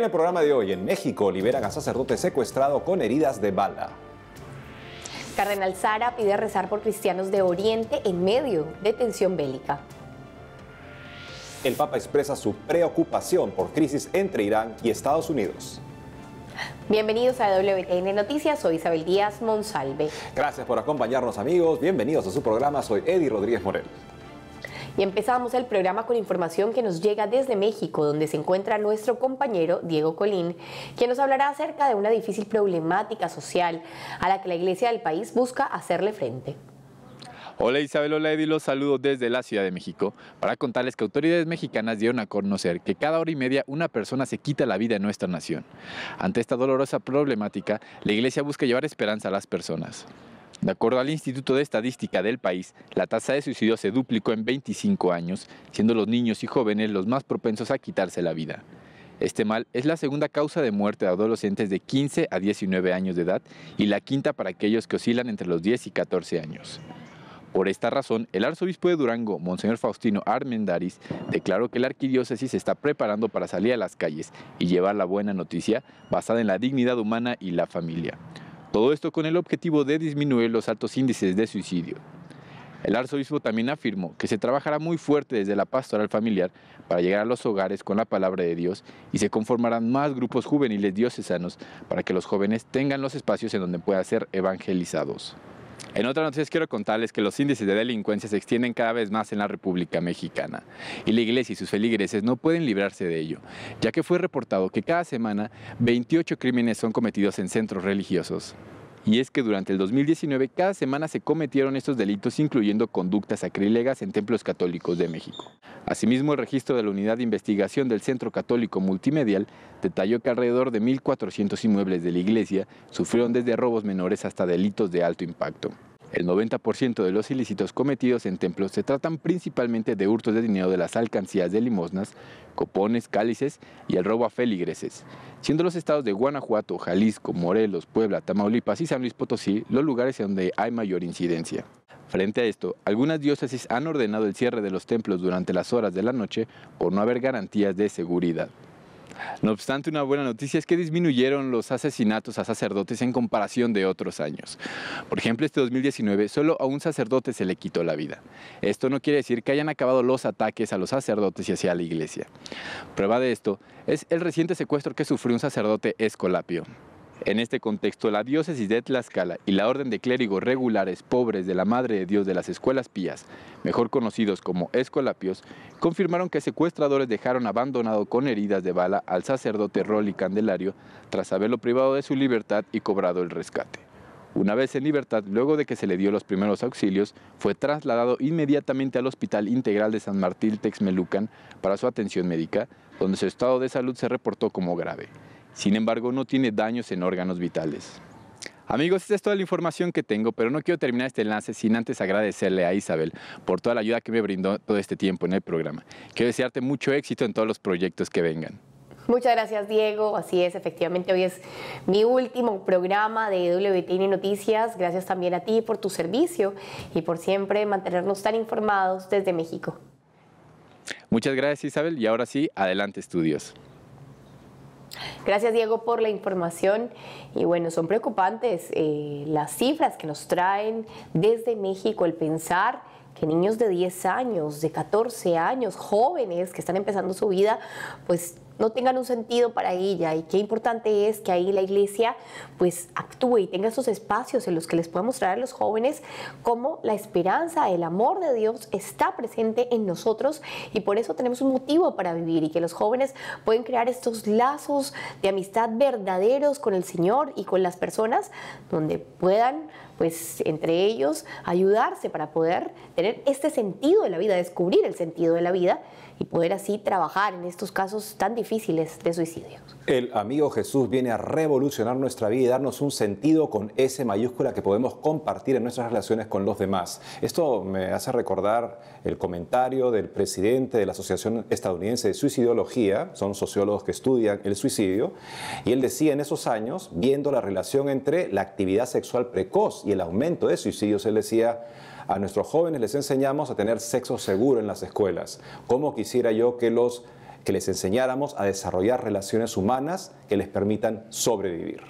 En el programa de hoy, en México, liberan a sacerdote secuestrado con heridas de bala. Cardenal Sara pide rezar por cristianos de Oriente en medio de tensión bélica. El Papa expresa su preocupación por crisis entre Irán y Estados Unidos. Bienvenidos a WTN Noticias, soy Isabel Díaz Monsalve. Gracias por acompañarnos, amigos. Bienvenidos a su programa, soy Eddie Rodríguez Morel. Y empezamos el programa con información que nos llega desde México, donde se encuentra nuestro compañero Diego Colín, quien nos hablará acerca de una difícil problemática social a la que la iglesia del país busca hacerle frente. Hola Isabel, hola Eddie, los saludo desde la Ciudad de México para contarles que autoridades mexicanas dieron a conocer que cada hora y media una persona se quita la vida en nuestra nación. Ante esta dolorosa problemática, la iglesia busca llevar esperanza a las personas. De acuerdo al Instituto de Estadística del país, la tasa de suicidio se duplicó en 25 años, siendo los niños y jóvenes los más propensos a quitarse la vida. Este mal es la segunda causa de muerte de adolescentes de 15 a 19 años de edad y la quinta para aquellos que oscilan entre los 10 y 14 años. Por esta razón, el arzobispo de Durango, Monseñor Faustino Armendáriz, declaró que la arquidiócesis se está preparando para salir a las calles y llevar la buena noticia basada en la dignidad humana y la familia. Todo esto con el objetivo de disminuir los altos índices de suicidio. El arzobispo también afirmó que se trabajará muy fuerte desde la pastoral familiar para llegar a los hogares con la palabra de Dios y se conformarán más grupos juveniles diocesanos para que los jóvenes tengan los espacios en donde puedan ser evangelizados. En otras noticias quiero contarles que los índices de delincuencia se extienden cada vez más en la República Mexicana y la iglesia y sus feligreses no pueden librarse de ello, ya que fue reportado que cada semana 28 crímenes son cometidos en centros religiosos. Y es que durante el 2019 cada semana se cometieron estos delitos, incluyendo conductas sacrílegas en templos católicos de México. Asimismo, el registro de la Unidad de Investigación del Centro Católico Multimedial detalló que alrededor de 1.400 inmuebles de la iglesia sufrieron desde robos menores hasta delitos de alto impacto. El 90% de los ilícitos cometidos en templos se tratan principalmente de hurtos de dinero de las alcancías de limosnas, copones, cálices y el robo a feligreses, siendo los estados de Guanajuato, Jalisco, Morelos, Puebla, Tamaulipas y San Luis Potosí los lugares en donde hay mayor incidencia. Frente a esto, algunas diócesis han ordenado el cierre de los templos durante las horas de la noche por no haber garantías de seguridad. No obstante, una buena noticia es que disminuyeron los asesinatos a sacerdotes en comparación de otros años. Por ejemplo, este 2019 solo a un sacerdote se le quitó la vida. Esto no quiere decir que hayan acabado los ataques a los sacerdotes y hacia la iglesia. Prueba de esto es el reciente secuestro que sufrió un sacerdote escolapio. En este contexto, la diócesis de Tlaxcala y la Orden de Clérigos Regulares Pobres de la Madre de Dios de las Escuelas Pías, mejor conocidos como escolapios, confirmaron que secuestradores dejaron abandonado con heridas de bala al sacerdote Rolly Candelario tras haberlo privado de su libertad y cobrado el rescate. Una vez en libertad, luego de que se le dio los primeros auxilios, fue trasladado inmediatamente al Hospital Integral de San Martín Texmelucan para su atención médica, donde su estado de salud se reportó como grave. Sin embargo, no tiene daños en órganos vitales. Amigos, esta es toda la información que tengo, pero no quiero terminar este enlace sin antes agradecerle a Isabel por toda la ayuda que me brindó todo este tiempo en el programa. Quiero desearte mucho éxito en todos los proyectos que vengan. Muchas gracias, Diego. Así es, efectivamente hoy es mi último programa de WTN Noticias. Gracias también a ti por tu servicio y por siempre mantenernos tan informados desde México. Muchas gracias, Isabel, y ahora sí, adelante estudios. Gracias, Diego, por la información. Y bueno, son preocupantes las cifras que nos traen desde México, el pensar que niños de 10 años, de 14 años, jóvenes que están empezando su vida, pues no tengan un sentido para ella, y qué importante es que ahí la iglesia pues actúe y tenga esos espacios en los que les pueda mostrar a los jóvenes cómo la esperanza, el amor de Dios está presente en nosotros, y por eso tenemos un motivo para vivir, y que los jóvenes pueden crear estos lazos de amistad verdaderos con el Señor y con las personas, donde puedan pues entre ellos ayudarse para poder tener este sentido de la vida, descubrir el sentido de la vida y poder así trabajar en estos casos tan difíciles de suicidio. El amigo Jesús viene a revolucionar nuestra vida y darnos un sentido con S mayúscula que podemos compartir en nuestras relaciones con los demás. Esto me hace recordar el comentario del presidente de la Asociación Estadounidense de Suicidología, son sociólogos que estudian el suicidio, y él decía en esos años, viendo la relación entre la actividad sexual precoz y el aumento de suicidios, él decía: a nuestros jóvenes les enseñamos a tener sexo seguro en las escuelas. ¿Cómo quisiera yo que los que les enseñáramos a desarrollar relaciones humanas que les permitan sobrevivir.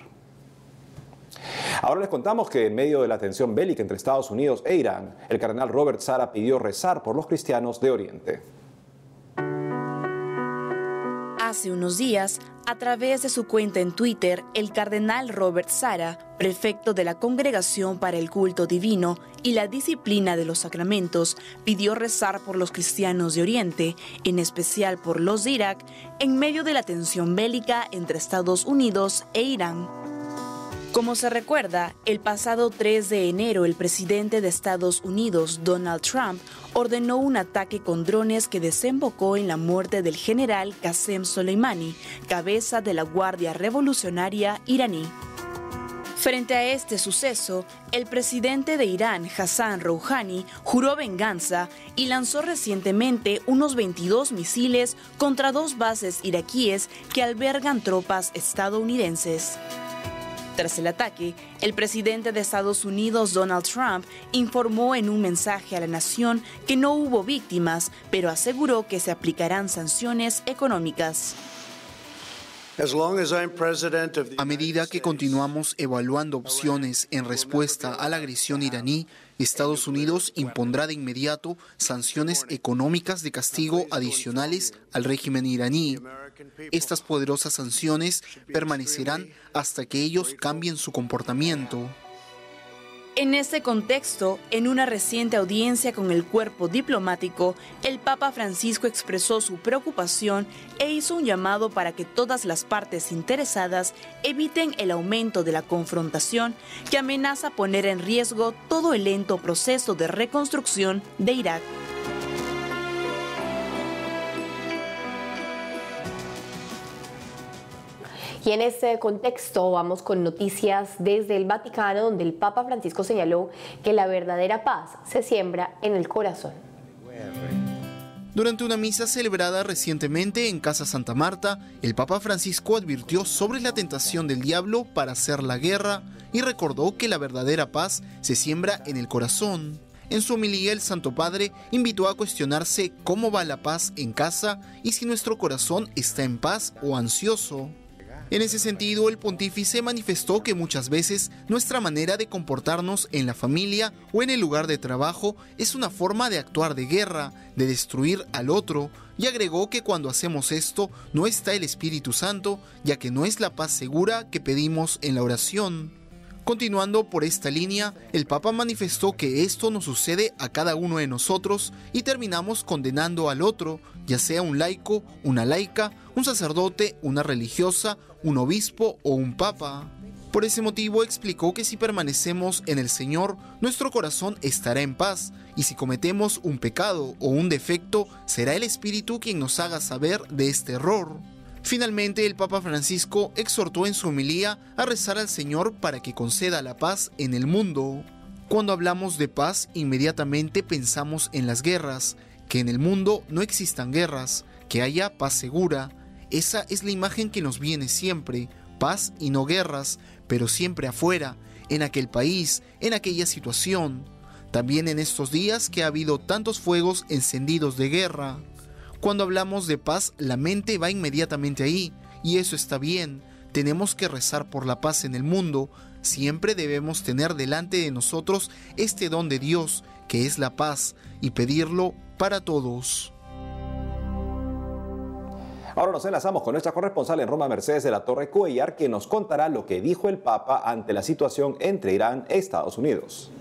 Ahora les contamos que en medio de la tensión bélica entre Estados Unidos e Irán, el cardenal Robert Sarah pidió rezar por los cristianos de Oriente. Hace unos días, a través de su cuenta en Twitter, el cardenal Robert Sarah, prefecto de la Congregación para el Culto Divino y la Disciplina de los Sacramentos, pidió rezar por los cristianos de Oriente, en especial por los de Irak, en medio de la tensión bélica entre Estados Unidos e Irán. Como se recuerda, el pasado 3 de enero el presidente de Estados Unidos, Donald Trump, ordenó un ataque con drones que desembocó en la muerte del general Qasem Soleimani, cabeza de la Guardia Revolucionaria iraní. Frente a este suceso, el presidente de Irán, Hassan Rouhani, juró venganza y lanzó recientemente unos 22 misiles contra 2 bases iraquíes que albergan tropas estadounidenses. Tras el ataque, el presidente de Estados Unidos, Donald Trump, informó en un mensaje a la nación que no hubo víctimas, pero aseguró que se aplicarán sanciones económicas. A medida que continuamos evaluando opciones en respuesta a la agresión iraní, Estados Unidos impondrá de inmediato sanciones económicas de castigo adicionales al régimen iraní. Estas poderosas sanciones permanecerán hasta que ellos cambien su comportamiento. En este contexto, en una reciente audiencia con el cuerpo diplomático, el Papa Francisco expresó su preocupación e hizo un llamado para que todas las partes interesadas eviten el aumento de la confrontación que amenaza poner en riesgo todo el lento proceso de reconstrucción de Irak. Y en este contexto vamos con noticias desde el Vaticano, donde el Papa Francisco señaló que la verdadera paz se siembra en el corazón. Durante una misa celebrada recientemente en Casa Santa Marta, el Papa Francisco advirtió sobre la tentación del diablo para hacer la guerra y recordó que la verdadera paz se siembra en el corazón. En su homilía, el Santo Padre invitó a cuestionarse cómo va la paz en casa y si nuestro corazón está en paz o ansioso. En ese sentido, el pontífice manifestó que muchas veces nuestra manera de comportarnos en la familia o en el lugar de trabajo es una forma de actuar de guerra, de destruir al otro, y agregó que cuando hacemos esto no está el Espíritu Santo, ya que no es la paz segura que pedimos en la oración. Continuando por esta línea, el Papa manifestó que esto nos sucede a cada uno de nosotros y terminamos condenando al otro, ya sea un laico, una laica, un sacerdote, una religiosa, un obispo o un papa. Por ese motivo explicó que si permanecemos en el Señor, nuestro corazón estará en paz, y si cometemos un pecado o un defecto, será el Espíritu quien nos haga saber de este error. Finalmente, el Papa Francisco exhortó en su homilía a rezar al Señor para que conceda la paz en el mundo. Cuando hablamos de paz, inmediatamente pensamos en las guerras, que en el mundo no existan guerras, que haya paz segura. Esa es la imagen que nos viene siempre, paz y no guerras, pero siempre afuera, en aquel país, en aquella situación. También en estos días que ha habido tantos fuegos encendidos de guerra. Cuando hablamos de paz, la mente va inmediatamente ahí, y eso está bien. Tenemos que rezar por la paz en el mundo. Siempre debemos tener delante de nosotros este don de Dios, que es la paz, y pedirlo para todos. Ahora nos enlazamos con nuestra corresponsal en Roma, Mercedes de la Torre Cuellar, que nos contará lo que dijo el Papa ante la situación entre Irán e Estados Unidos.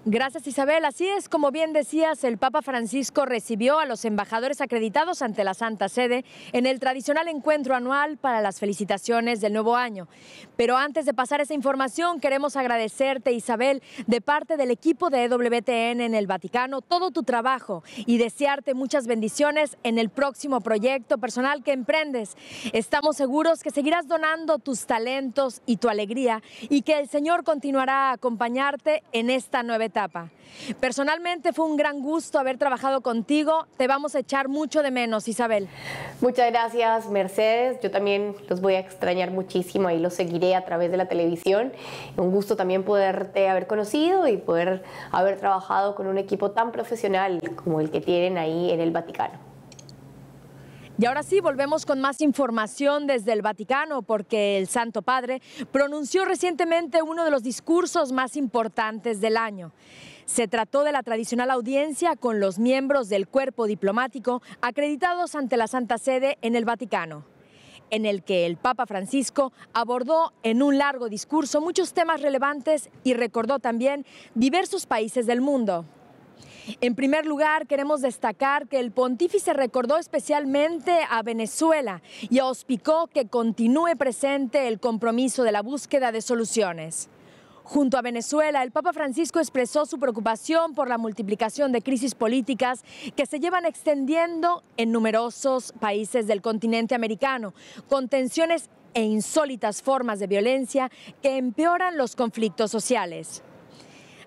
Gracias, Isabel. Así es, como bien decías, el Papa Francisco recibió a los embajadores acreditados ante la Santa Sede en el tradicional encuentro anual para las felicitaciones del nuevo año. Pero antes de pasar esa información, queremos agradecerte, Isabel, de parte del equipo de EWTN en el Vaticano, todo tu trabajo y desearte muchas bendiciones en el próximo proyecto personal que emprendes. Estamos seguros que seguirás donando tus talentos y tu alegría y que el Señor continuará a acompañarte en esta nueva etapa. Personalmente fue un gran gusto haber trabajado contigo. Te vamos a echar mucho de menos, Isabel. Muchas gracias, Mercedes. Yo también los voy a extrañar muchísimo y los seguiré a través de la televisión. Un gusto también poderte haber conocido y poder haber trabajado con un equipo tan profesional como el que tienen ahí en el Vaticano. Y ahora sí, volvemos con más información desde el Vaticano, porque el Santo Padre pronunció recientemente uno de los discursos más importantes del año. Se trató de la tradicional audiencia con los miembros del cuerpo diplomático acreditados ante la Santa Sede en el Vaticano, en el que el Papa Francisco abordó en un largo discurso muchos temas relevantes y recordó también diversos países del mundo. En primer lugar, queremos destacar que el pontífice recordó especialmente a Venezuela y auspicó que continúe presente el compromiso de la búsqueda de soluciones. Junto a Venezuela, el Papa Francisco expresó su preocupación por la multiplicación de crisis políticas que se llevan extendiendo en numerosos países del continente americano, con tensiones e insólitas formas de violencia que empeoran los conflictos sociales.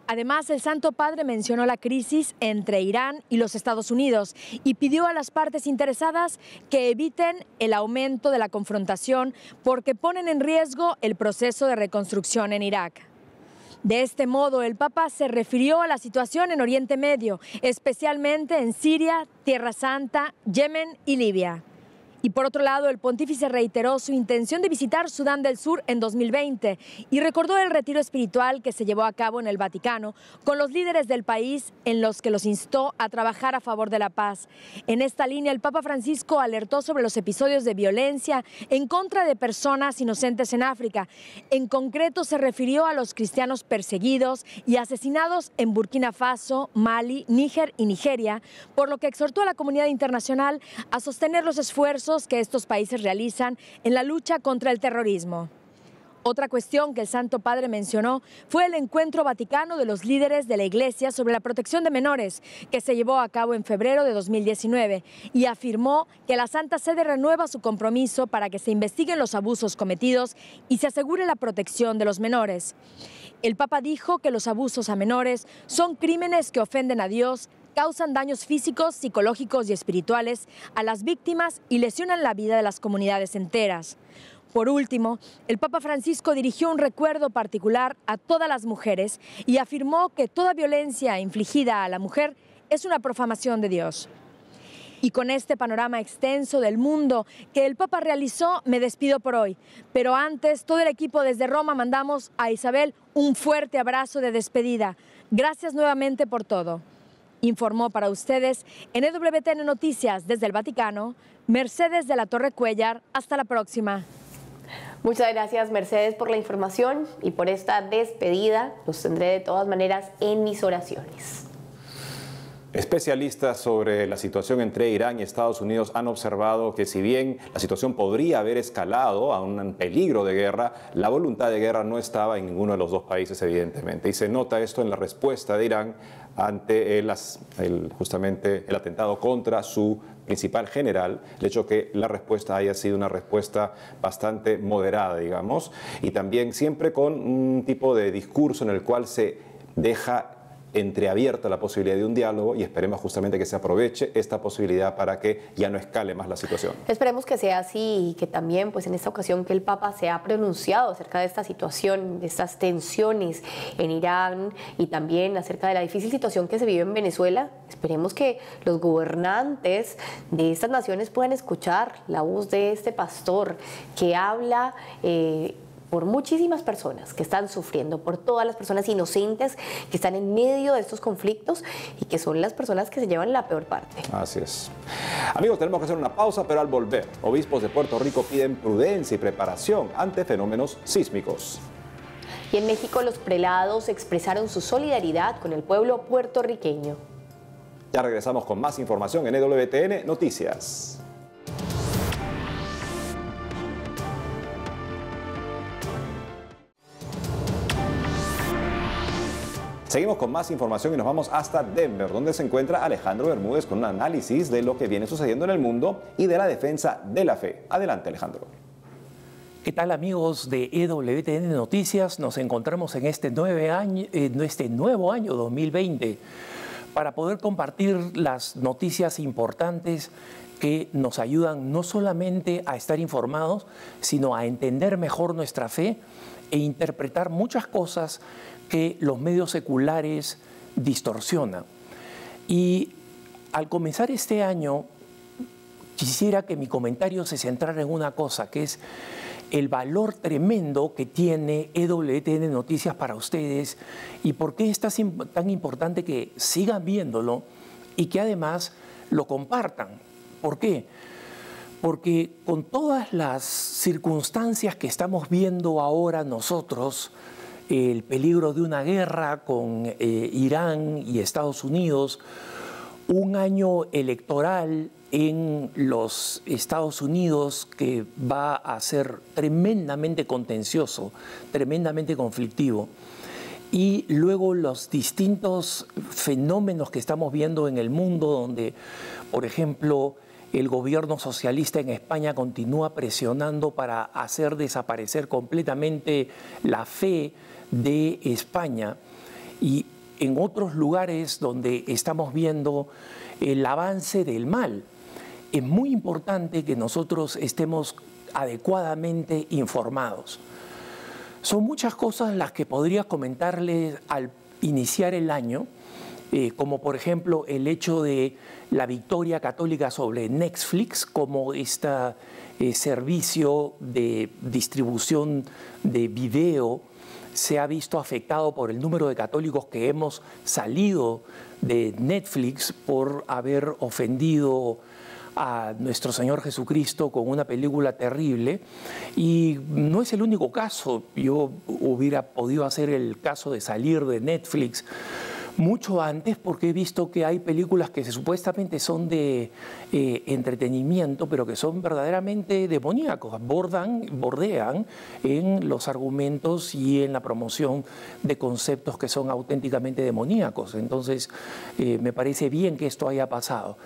Además, el Santo Padre mencionó la crisis entre Irán y los Estados Unidos y pidió a las partes interesadas que eviten el aumento de la confrontación porque ponen en riesgo el proceso de reconstrucción en Irak. De este modo, el Papa se refirió a la situación en Oriente Medio, especialmente en Siria, Tierra Santa, Yemen y Libia. Y por otro lado, el pontífice reiteró su intención de visitar Sudán del Sur en 2020 y recordó el retiro espiritual que se llevó a cabo en el Vaticano con los líderes del país en los que los instó a trabajar a favor de la paz. En esta línea, el Papa Francisco alertó sobre los episodios de violencia en contra de personas inocentes en África. En concreto, se refirió a los cristianos perseguidos y asesinados en Burkina Faso, Mali, Níger y Nigeria, por lo que exhortó a la comunidad internacional a sostener los esfuerzos que estos países realizan en la lucha contra el terrorismo. Otra cuestión que el Santo Padre mencionó fue el encuentro vaticano de los líderes de la Iglesia sobre la protección de menores, que se llevó a cabo en febrero de 2019, y afirmó que la Santa Sede renueva su compromiso para que se investiguen los abusos cometidos y se asegure la protección de los menores. El Papa dijo que los abusos a menores son crímenes que ofenden a Dios, causan daños físicos, psicológicos y espirituales a las víctimas y lesionan la vida de las comunidades enteras. Por último, el Papa Francisco dirigió un recuerdo particular a todas las mujeres y afirmó que toda violencia infligida a la mujer es una profanación de Dios. Y con este panorama extenso del mundo que el Papa realizó, me despido por hoy. Pero antes, todo el equipo desde Roma mandamos a Isabel un fuerte abrazo de despedida. Gracias nuevamente por todo. Informó para ustedes en EWTN Noticias desde el Vaticano, Mercedes de la Torre Cuellar. Hasta la próxima. Muchas gracias, Mercedes, por la información y por esta despedida. Los tendré de todas maneras en mis oraciones. Especialistas sobre la situación entre Irán y Estados Unidos han observado que si bien la situación podría haber escalado a un peligro de guerra, la voluntad de guerra no estaba en ninguno de los dos países, evidentemente. Y se nota esto en la respuesta de Irán ante justamente el atentado contra su principal general, el hecho que la respuesta haya sido una respuesta bastante moderada, digamos, y también siempre con un tipo de discurso en el cual se deja entreabierta la posibilidad de un diálogo y esperemos justamente que se aproveche esta posibilidad para que ya no escale más la situación. Esperemos que sea así y que también pues en esta ocasión que el Papa se ha pronunciado acerca de esta situación, de estas tensiones en Irán y también acerca de la difícil situación que se vive en Venezuela. Esperemos que los gobernantes de estas naciones puedan escuchar la voz de este pastor que habla por muchísimas personas que están sufriendo, por todas las personas inocentes que están en medio de estos conflictos y que son las personas que se llevan la peor parte. Así es. Amigos, tenemos que hacer una pausa, pero al volver, obispos de Puerto Rico piden prudencia y preparación ante fenómenos sísmicos. Y en México los prelados expresaron su solidaridad con el pueblo puertorriqueño. Ya regresamos con más información en EWTN Noticias. Seguimos con más información y nos vamos hasta Denver, donde se encuentra Alejandro Bermúdez con un análisis de lo que viene sucediendo en el mundo y de la defensa de la fe. Adelante, Alejandro. ¿Qué tal, amigos de EWTN Noticias? Nos encontramos en este nuevo año 2020 para poder compartir las noticias importantes que nos ayudan no solamente a estar informados, sino a entender mejor nuestra fe e interpretar muchas cosas que los medios seculares distorsionan. Y al comenzar este año, quisiera que mi comentario se centrara en una cosa, que es el valor tremendo que tiene EWTN Noticias para ustedes y por qué es tan importante que sigan viéndolo y que además lo compartan. ¿Por qué? Porque con todas las circunstancias que estamos viendo ahora nosotros, el peligro de una guerra con Irán y Estados Unidos, un año electoral en los Estados Unidos que va a ser tremendamente contencioso, tremendamente conflictivo, y luego los distintos fenómenos que estamos viendo en el mundo, donde, por ejemplo, el gobierno socialista en España continúa presionando para hacer desaparecer completamente la fe de España, y en otros lugares donde estamos viendo el avance del mal. Es muy importante que nosotros estemos adecuadamente informados. Son muchas cosas las que podría comentarles al iniciar el año, como por ejemplo el hecho de la victoria católica sobre Netflix como este servicio de distribución de video se ha visto afectado por el número de católicos que hemos salido de Netflix por haber ofendido a nuestro Señor Jesucristo con una película terrible. Y no es el único caso. Yo hubiera podido hacer el caso de salir de Netflix mucho antes, porque he visto que hay películas que supuestamente son de entretenimiento, pero que son verdaderamente demoníacos, bordean en los argumentos y en la promoción de conceptos que son auténticamente demoníacos. Entonces, me parece bien que esto haya pasado.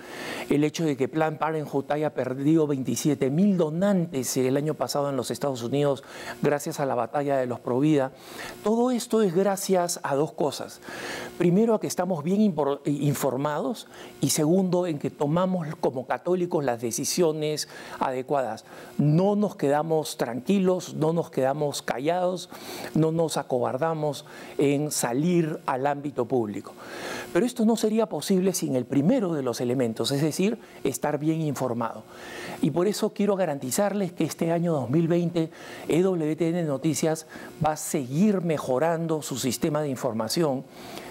El hecho de que Planned Parenthood haya perdido 27.000 donantes el año pasado en los Estados Unidos gracias a la batalla de los Provida, todo esto es gracias a dos cosas. Primero, a que estamos bien informados, y segundo, en que tomamos como católicos las decisiones adecuadas. No nos quedamos tranquilos, no nos quedamos callados, no nos acobardamos en salir al ámbito público. Pero esto no sería posible sin el primero de los elementos, es decir, estar bien informado. Y por eso quiero garantizarles que este año 2020 EWTN Noticias va a seguir mejorando su sistema de información,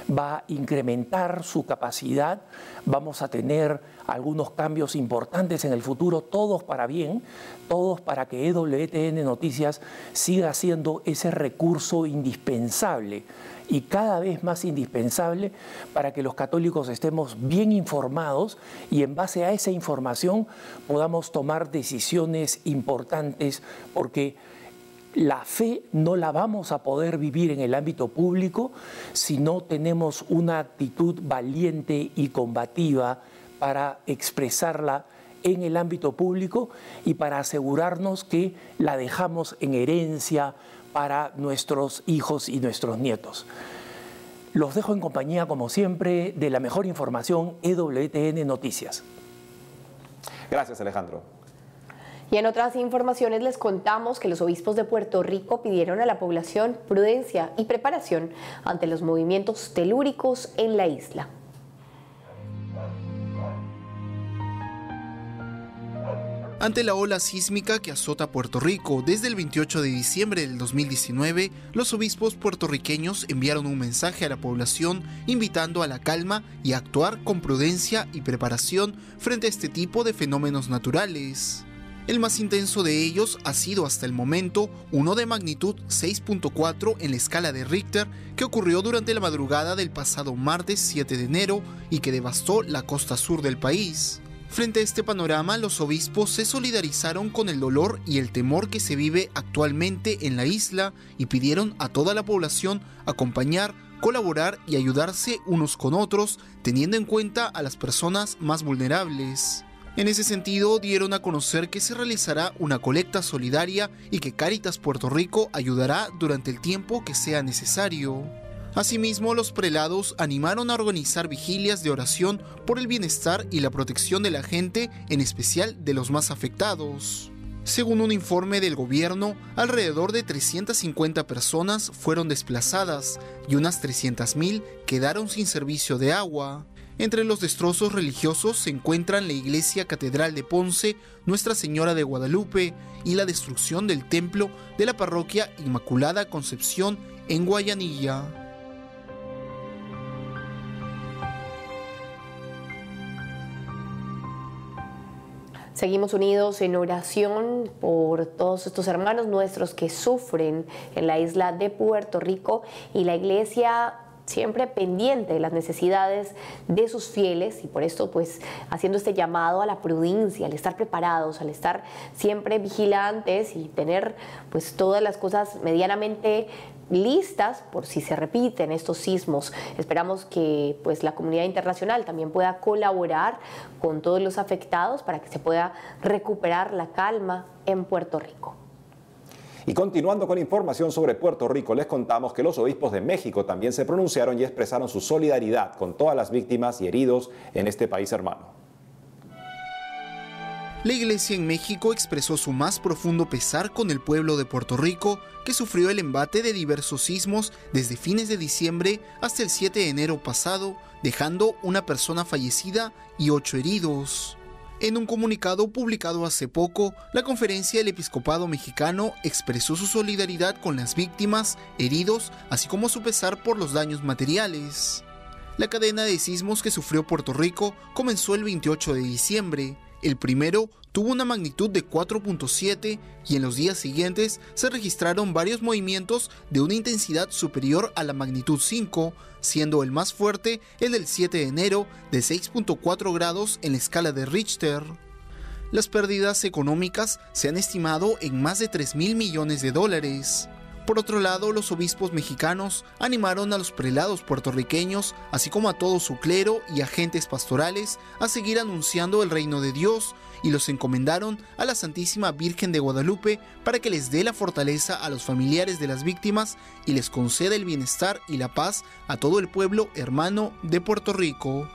va a incrementar su capacidad, vamos a tener algunos cambios importantes en el futuro, todos para bien, todos para que EWTN Noticias siga siendo ese recurso indispensable y cada vez más indispensable para que los católicos estemos bien informados y en base a esa información podamos tomar decisiones importantes, porque la fe no la vamos a poder vivir en el ámbito público si no tenemos una actitud valiente y combativa para expresarla en el ámbito público y para asegurarnos que la dejamos en herencia para nuestros hijos y nuestros nietos. Los dejo en compañía, como siempre, de la mejor información, EWTN Noticias. Gracias, Alejandro. Y en otras informaciones les contamos que los obispos de Puerto Rico pidieron a la población prudencia y preparación ante los movimientos telúricos en la isla. Ante la ola sísmica que azota Puerto Rico desde el 28 de diciembre del 2019, los obispos puertorriqueños enviaron un mensaje a la población invitando a la calma y a actuar con prudencia y preparación frente a este tipo de fenómenos naturales. El más intenso de ellos ha sido hasta el momento uno de magnitud 6.4 en la escala de Richter que ocurrió durante la madrugada del pasado martes 7 de enero y que devastó la costa sur del país. Frente a este panorama, los obispos se solidarizaron con el dolor y el temor que se vive actualmente en la isla y pidieron a toda la población acompañar, colaborar y ayudarse unos con otros, teniendo en cuenta a las personas más vulnerables. En ese sentido, dieron a conocer que se realizará una colecta solidaria y que Cáritas Puerto Rico ayudará durante el tiempo que sea necesario. Asimismo, los prelados animaron a organizar vigilias de oración por el bienestar y la protección de la gente, en especial de los más afectados. Según un informe del gobierno, alrededor de 350 personas fueron desplazadas y unas 300.000 quedaron sin servicio de agua. Entre los destrozos religiosos se encuentran la iglesia catedral de Ponce, Nuestra Señora de Guadalupe y la destrucción del templo de la parroquia Inmaculada Concepción en Guayanilla. Seguimos unidos en oración por todos estos hermanos nuestros que sufren en la isla de Puerto Rico, y la Iglesia siempre pendiente de las necesidades de sus fieles, y por esto pues haciendo este llamado a la prudencia, al estar preparados, al estar siempre vigilantes y tener pues todas las cosas medianamente listas por si se repiten estos sismos. Esperamos que pues la comunidad internacional también pueda colaborar con todos los afectados para que se pueda recuperar la calma en Puerto Rico. Y continuando con información sobre Puerto Rico, les contamos que los obispos de México también se pronunciaron y expresaron su solidaridad con todas las víctimas y heridos en este país hermano. La Iglesia en México expresó su más profundo pesar con el pueblo de Puerto Rico, que sufrió el embate de diversos sismos desde fines de diciembre hasta el 7 de enero pasado, dejando una persona fallecida y 8 heridos. En un comunicado publicado hace poco, la Conferencia del Episcopado Mexicano expresó su solidaridad con las víctimas, heridos, así como su pesar por los daños materiales. La cadena de sismos que sufrió Puerto Rico comenzó el 28 de diciembre. El primero tuvo una magnitud de 4.7 y en los días siguientes se registraron varios movimientos de una intensidad superior a la magnitud 5, siendo el más fuerte el del 7 de enero de 6.4 grados en la escala de Richter. Las pérdidas económicas se han estimado en más de $3.000 millones. Por otro lado, los obispos mexicanos animaron a los prelados puertorriqueños, así como a todo su clero y agentes pastorales, a seguir anunciando el reino de Dios, y los encomendaron a la Santísima Virgen de Guadalupe para que les dé la fortaleza a los familiares de las víctimas y les conceda el bienestar y la paz a todo el pueblo hermano de Puerto Rico.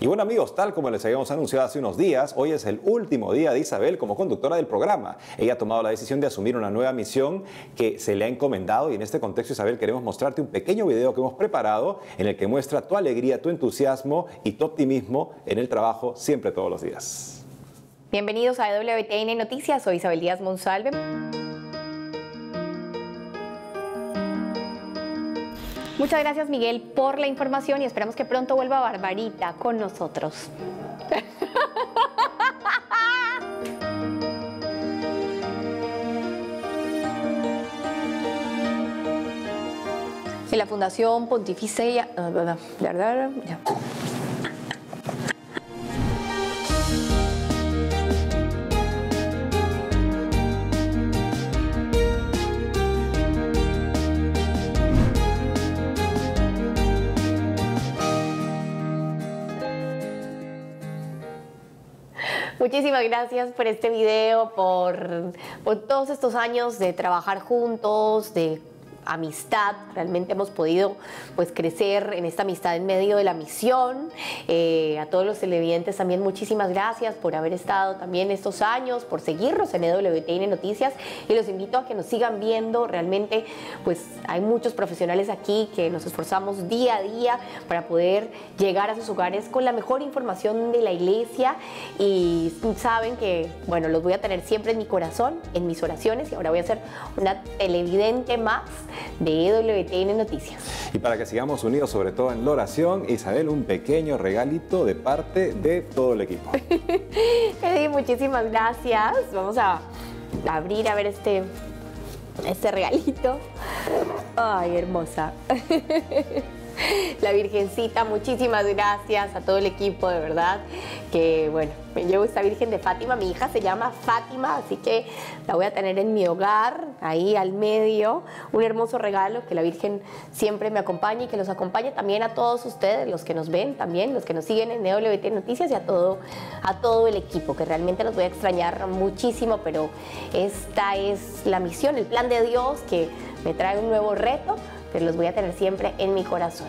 Y bueno amigos, tal como les habíamos anunciado hace unos días, hoy es el último día de Isabel como conductora del programa. Ella ha tomado la decisión de asumir una nueva misión que se le ha encomendado, y en este contexto, Isabel, queremos mostrarte un pequeño video que hemos preparado en el que muestra tu alegría, tu entusiasmo y tu optimismo en el trabajo siempre, todos los días. Bienvenidos a WTN Noticias, soy Isabel Díaz Monsalve. Muchas gracias, Miguel, por la información, y esperamos que pronto vuelva Barbarita con nosotros. En la Fundación Pontificia... Muchísimas gracias por este video, por todos estos años de trabajar juntos, de amistad. Realmente hemos podido pues crecer en esta amistad en medio de la misión. A todos los televidentes también muchísimas gracias por haber estado también estos años, por seguirnos en WTN Noticias, y los invito a que nos sigan viendo. Realmente pues hay muchos profesionales aquí que nos esforzamos día a día para poder llegar a sus hogares con la mejor información de la iglesia, y saben que bueno, los voy a tener siempre en mi corazón, en mis oraciones, y ahora voy a ser una televidente más de WTN Noticias. Y para que sigamos unidos, sobre todo en la oración, Isabel, un pequeño regalito de parte de todo el equipo. Muchísimas gracias. Vamos a abrir a ver este regalito. Ay, hermosa. La Virgencita, muchísimas gracias a todo el equipo, de verdad, que bueno, me llevo esta Virgen de Fátima. Mi hija se llama Fátima, así que la voy a tener en mi hogar, ahí al medio. Un hermoso regalo, que la Virgen siempre me acompañe y que los acompañe también a todos ustedes, los que nos ven también, los que nos siguen en WTN Noticias, y a todo el equipo, que realmente los voy a extrañar muchísimo, pero esta es la misión, el plan de Dios, que me trae un nuevo reto, pero los voy a tener siempre en mi corazón.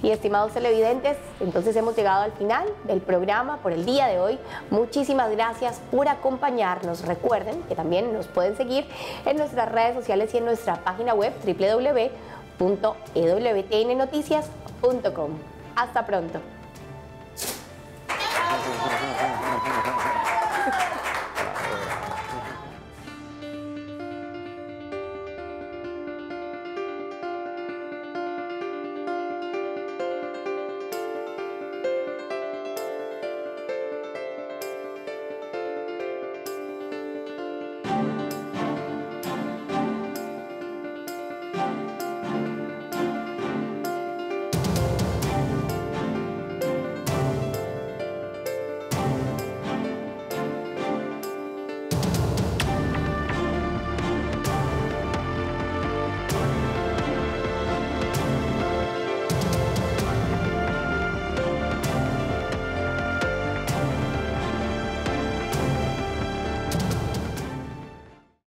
Y estimados televidentes, entonces hemos llegado al final del programa por el día de hoy. Muchísimas gracias por acompañarnos. Recuerden que también nos pueden seguir en nuestras redes sociales y en nuestra página web www.wtn.tv. www.ewtnnoticias.com. Hasta pronto.